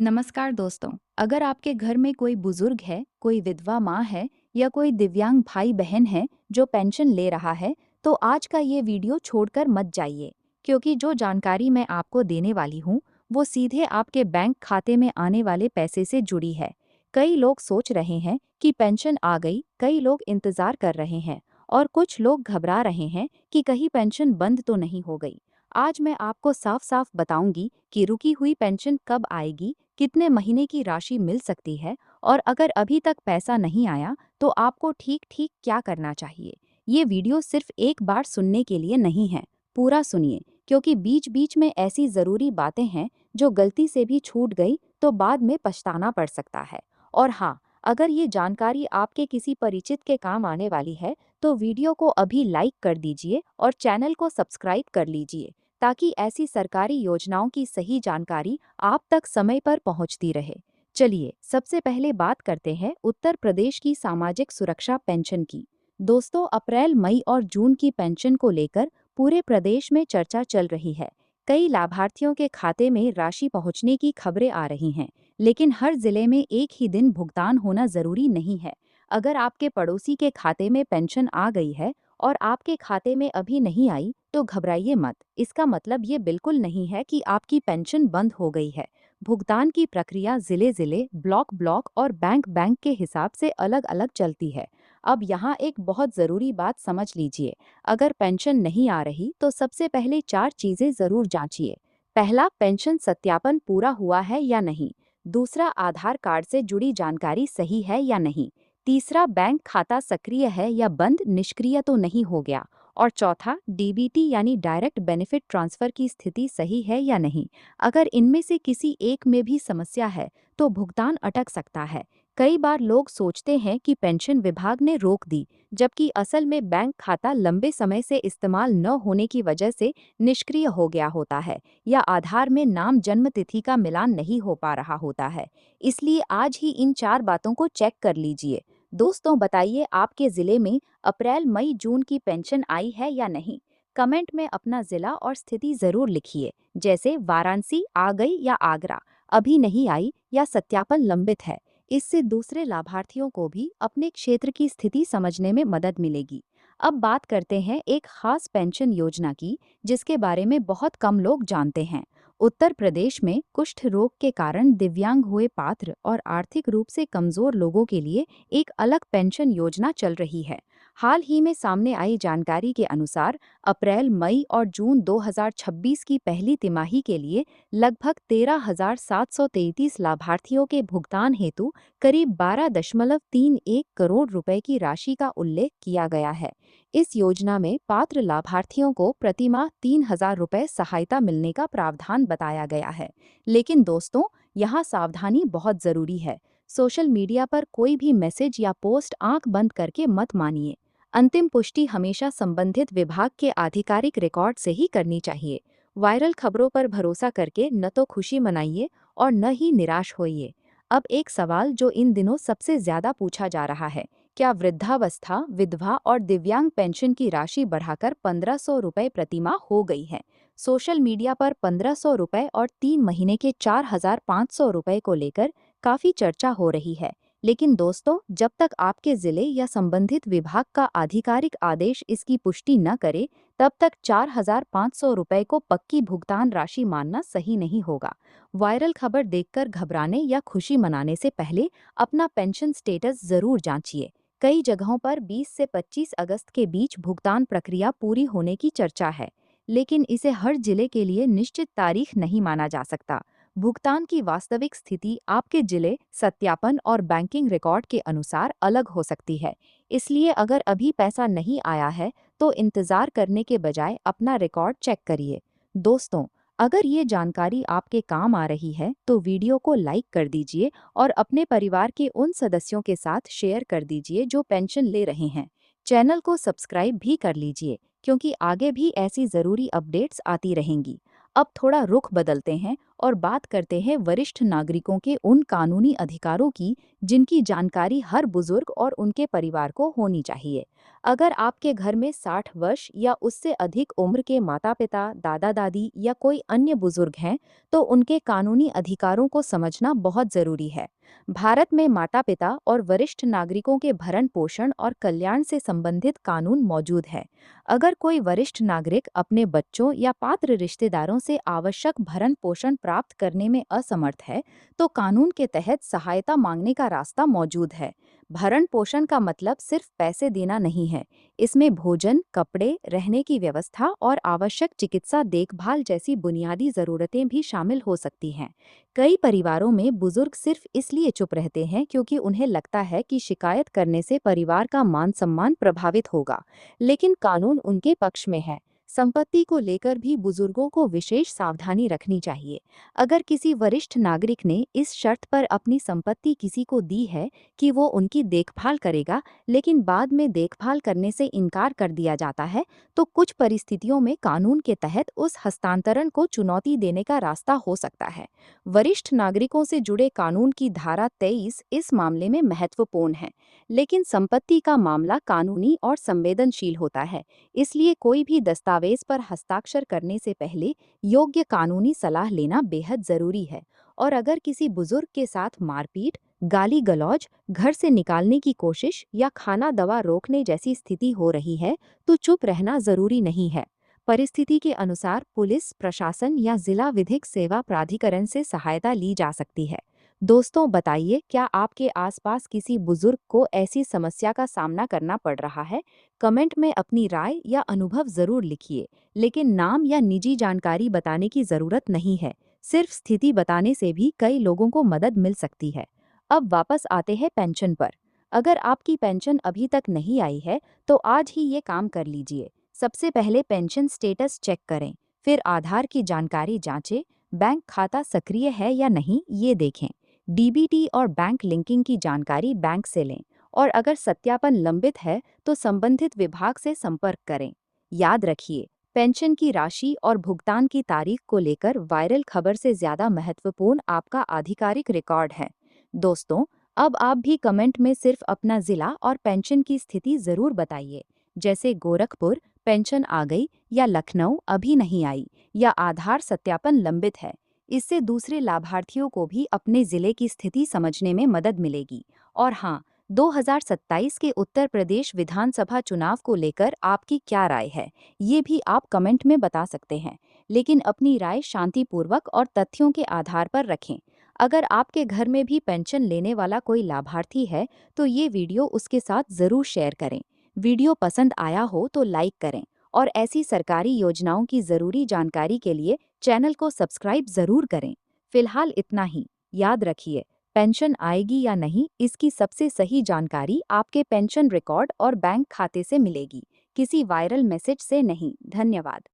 नमस्कार दोस्तों। अगर आपके घर में कोई बुजुर्ग है, कोई विधवा माँ है या कोई दिव्यांग भाई बहन है जो पेंशन ले रहा है, तो आज का ये वीडियो छोड़कर मत जाइए, क्योंकि जो जानकारी मैं आपको देने वाली हूँ वो सीधे आपके बैंक खाते में आने वाले पैसे से जुड़ी है। कई लोग सोच रहे हैं कि पेंशन आ गई, कई लोग इंतजार कर रहे हैं और कुछ लोग घबरा रहे हैं कि कहीं पेंशन बंद तो नहीं हो गई। आज मैं आपको साफ साफ बताऊंगी कि रुकी हुई पेंशन कब आएगी, कितने महीने की राशि मिल सकती है और अगर अभी तक पैसा नहीं आया तो आपको ठीक ठीक क्या करना चाहिए। ये वीडियो सिर्फ एक बार सुनने के लिए नहीं है, पूरा सुनिए, क्योंकि बीच बीच में ऐसी ज़रूरी बातें हैं जो गलती से भी छूट गई तो बाद में पछताना पड़ सकता है। और हाँ, अगर ये जानकारी आपके किसी परिचित के काम आने वाली है तो वीडियो को अभी लाइक कर दीजिए और चैनल को सब्सक्राइब कर लीजिए, ताकि ऐसी सरकारी योजनाओं की सही जानकारी आप तक समय पर पहुंचती रहे। चलिए सबसे पहले बात करते हैं उत्तर प्रदेश की सामाजिक सुरक्षा पेंशन की। दोस्तों, अप्रैल, मई और जून की पेंशन को लेकर पूरे प्रदेश में चर्चा चल रही है। कई लाभार्थियों के खाते में राशि पहुंचने की खबरें आ रही हैं, लेकिन हर जिले में एक ही दिन भुगतान होना जरूरी नहीं है। अगर आपके पड़ोसी के खाते में पेंशन आ गई है और आपके खाते में अभी नहीं आई, तो घबराइए मत। इसका मतलब ये बिल्कुल नहीं है कि आपकी पेंशन बंद हो गई है। भुगतान की प्रक्रिया जिले जिले, ब्लॉक ब्लॉक और बैंक बैंक के हिसाब से अलग अलग चलती है। अब यहाँ एक बहुत ज़रूरी बात समझ लीजिए। अगर पेंशन नहीं आ रही तो सबसे पहले 4 चीज़ें ज़रूर जांचिए। पहला, पेंशन सत्यापन पूरा हुआ है या नहीं। दूसरा, आधार कार्ड से जुड़ी जानकारी सही है या नहीं। तीसरा, बैंक खाता सक्रिय है या बंद, निष्क्रिय तो नहीं हो गया। और चौथा, डीबीटी यानी डायरेक्ट बेनिफिट ट्रांसफर की स्थिति सही है या नहीं। अगर इनमें से किसी एक में भी समस्या है तो भुगतान अटक सकता है। कई बार लोग सोचते हैं कि पेंशन विभाग ने रोक दी, जबकि असल में बैंक खाता लंबे समय से इस्तेमाल न होने की वजह से निष्क्रिय हो गया होता है, या आधार में नाम जन्म तिथि का मिलान नहीं हो पा रहा होता है। इसलिए आज ही इन 4 बातों को चेक कर लीजिए। दोस्तों, बताइए आपके जिले में अप्रैल, मई, जून की पेंशन आई है या नहीं। कमेंट में अपना जिला और स्थिति जरूर लिखिए, जैसे वाराणसी आ गई या आगरा अभी नहीं आई या सत्यापन लंबित है। इससे दूसरे लाभार्थियों को भी अपने क्षेत्र की स्थिति समझने में मदद मिलेगी। अब बात करते हैं एक खास पेंशन योजना की, जिसके बारे में बहुत कम लोग जानते हैं। उत्तर प्रदेश में कुष्ठ रोग के कारण दिव्यांग हुए पात्र और आर्थिक रूप से कमजोर लोगों के लिए एक अलग पेंशन योजना चल रही है। हाल ही में सामने आई जानकारी के अनुसार अप्रैल, मई और जून 2026 की पहली तिमाही के लिए लगभग 13,733 लाभार्थियों के भुगतान हेतु करीब 12.31 करोड़ रुपए की राशि का उल्लेख किया गया है। इस योजना में पात्र लाभार्थियों को प्रतिमाह 3,000 रुपए सहायता मिलने का प्रावधान बताया गया है। लेकिन दोस्तों, यहाँ सावधानी बहुत जरूरी है। सोशल मीडिया पर कोई भी मैसेज या पोस्ट आंख बंद करके मत मानिए। अंतिम पुष्टि हमेशा संबंधित विभाग के आधिकारिक रिकॉर्ड से ही करनी चाहिए। वायरल खबरों पर भरोसा करके न तो खुशी मनाइए और न ही निराश होइए। अब एक सवाल जो इन दिनों सबसे ज्यादा पूछा जा रहा है, क्या वृद्धावस्था, विधवा और दिव्यांग पेंशन की राशि बढ़ाकर 1,500 रुपए प्रतिमाह हो गई है। सोशल मीडिया पर 1,500 रुपए और 3 महीने के 4,500 रुपए को लेकर काफी चर्चा हो रही है। लेकिन दोस्तों, जब तक आपके जिले या संबंधित विभाग का आधिकारिक आदेश इसकी पुष्टि न करे, तब तक 4,500 रुपए को पक्की भुगतान राशि मानना सही नहीं होगा। वायरल खबर देखकर घबराने या खुशी मनाने से पहले अपना पेंशन स्टेटस जरूर जांचिए। कई जगहों पर 20 से 25 अगस्त के बीच भुगतान प्रक्रिया पूरी होने की चर्चा है, लेकिन इसे हर जिले के लिए निश्चित तारीख नहीं माना जा सकता। भुगतान की वास्तविक स्थिति आपके जिले, सत्यापन और बैंकिंग रिकॉर्ड के अनुसार अलग हो सकती है। इसलिए अगर अभी पैसा नहीं आया है तो इंतजार करने के बजाय अपना रिकॉर्ड चेक करिए। दोस्तों, अगर ये जानकारी आपके काम आ रही है तो वीडियो को लाइक कर दीजिए और अपने परिवार के उन सदस्यों के साथ शेयर कर दीजिए जो पेंशन ले रहे हैं। चैनल को सब्सक्राइब भी कर लीजिए, क्योंकि आगे भी ऐसी ज़रूरी अपडेट्स आती रहेंगी। अब थोड़ा रुख बदलते हैं और बात करते हैं वरिष्ठ नागरिकों के उन कानूनी अधिकारों की जिनकी जानकारी हर बुजुर्ग और उनके परिवार को होनी चाहिए। अगर आपके घर में 60 वर्ष या उससे अधिक उम्र के माता-पिता, दादा-दादी या कोई अन्य बुजुर्ग हैं, तो उनके कानूनी अधिकारों को समझना बहुत जरूरी है। भारत में माता-पिता और वरिष्ठ नागरिकों के भरण-पोषण और कल्याण से संबंधित कानून मौजूद है। अगर कोई वरिष्ठ नागरिक अपने बच्चों या पात्र रिश्तेदारों से आवश्यक भरण-पोषण प्राप्त करने में असमर्थ है, तो कानून के तहत सहायता मांगने का रास्ता मौजूद है। भरण-पोषण का मतलब सिर्फ पैसे देना नहीं है। इसमें भोजन, कपड़े, रहने की व्यवस्था और आवश्यक चिकित्सा देखभाल जैसी बुनियादी जरूरतें भी शामिल हो सकती हैं। कई परिवारों में बुजुर्ग सिर्फ इसलिए चुप रहते हैं क्योंकि उन्हें लगता है कि शिकायत करने से परिवार का मान सम्मान प्रभावित होगा, लेकिन कानून उनके पक्ष में है। संपत्ति को लेकर भी बुजुर्गों को विशेष सावधानी रखनी चाहिए। अगर किसी वरिष्ठ नागरिक ने इस शर्त पर अपनी संपत्ति किसी को दी है कि वो उनकी देखभाल करेगा, लेकिन बाद में देखभाल करने से इनकार कर दिया जाता है, तो कुछ परिस्थितियों में कानून के तहत उस हस्तांतरण को चुनौती देने का रास्ता हो सकता है। वरिष्ठ नागरिकों से जुड़े कानून की धारा 23 इस मामले में महत्वपूर्ण है, लेकिन संपत्ति का मामला कानूनी और संवेदनशील होता है, इसलिए कोई भी दस्तावेज पर हस्ताक्षर करने से पहले योग्य कानूनी सलाह लेना बेहद जरूरी है। और अगर किसी बुजुर्ग के साथ मारपीट, गाली गलौज, घर से निकालने की कोशिश या खाना दवा रोकने जैसी स्थिति हो रही है, तो चुप रहना जरूरी नहीं है। परिस्थिति के अनुसार पुलिस, प्रशासन या जिला विधिक सेवा प्राधिकरण से सहायता ली जा सकती है। दोस्तों, बताइए, क्या आपके आसपास किसी बुजुर्ग को ऐसी समस्या का सामना करना पड़ रहा है? कमेंट में अपनी राय या अनुभव जरूर लिखिए, लेकिन नाम या निजी जानकारी बताने की जरूरत नहीं है। सिर्फ स्थिति बताने से भी कई लोगों को मदद मिल सकती है। अब वापस आते हैं पेंशन पर। अगर आपकी पेंशन अभी तक नहीं आई है, तो आज ही ये काम कर लीजिए। सबसे पहले पेंशन स्टेटस चेक करें, फिर आधार की जानकारी जांचें, बैंक खाता सक्रिय है या नहीं ये देखें। डीबीटी और बैंक लिंकिंग की जानकारी बैंक से लें, और अगर सत्यापन लंबित है तो संबंधित विभाग से संपर्क करें। याद रखिए, पेंशन की राशि और भुगतान की तारीख को लेकर वायरल खबर से ज्यादा महत्वपूर्ण आपका आधिकारिक रिकॉर्ड है। दोस्तों, अब आप भी कमेंट में सिर्फ अपना जिला और पेंशन की स्थिति जरूर बताइए, जैसे गोरखपुर पेंशन आ गई, या लखनऊ अभी नहीं आई, या आधार सत्यापन लंबित है। इससे दूसरे लाभार्थियों को भी अपने जिले की स्थिति समझने में मदद मिलेगी। और हाँ, 2027 के उत्तर प्रदेश विधानसभा चुनाव को लेकर आपकी क्या राय है, ये भी आप कमेंट में बता सकते हैं, लेकिन अपनी राय शांतिपूर्वक और तथ्यों के आधार पर रखें। अगर आपके घर में भी पेंशन लेने वाला कोई लाभार्थी है, तो ये वीडियो उसके साथ जरूर शेयर करें। वीडियो पसंद आया हो तो लाइक करें, और ऐसी सरकारी योजनाओं की जरूरी जानकारी के लिए चैनल को सब्सक्राइब जरूर करें। फिलहाल इतना ही। याद रखिए, पेंशन आएगी या नहीं, इसकी सबसे सही जानकारी आपके पेंशन रिकॉर्ड और बैंक खाते से मिलेगी, किसी वायरल मैसेज से नहीं। धन्यवाद।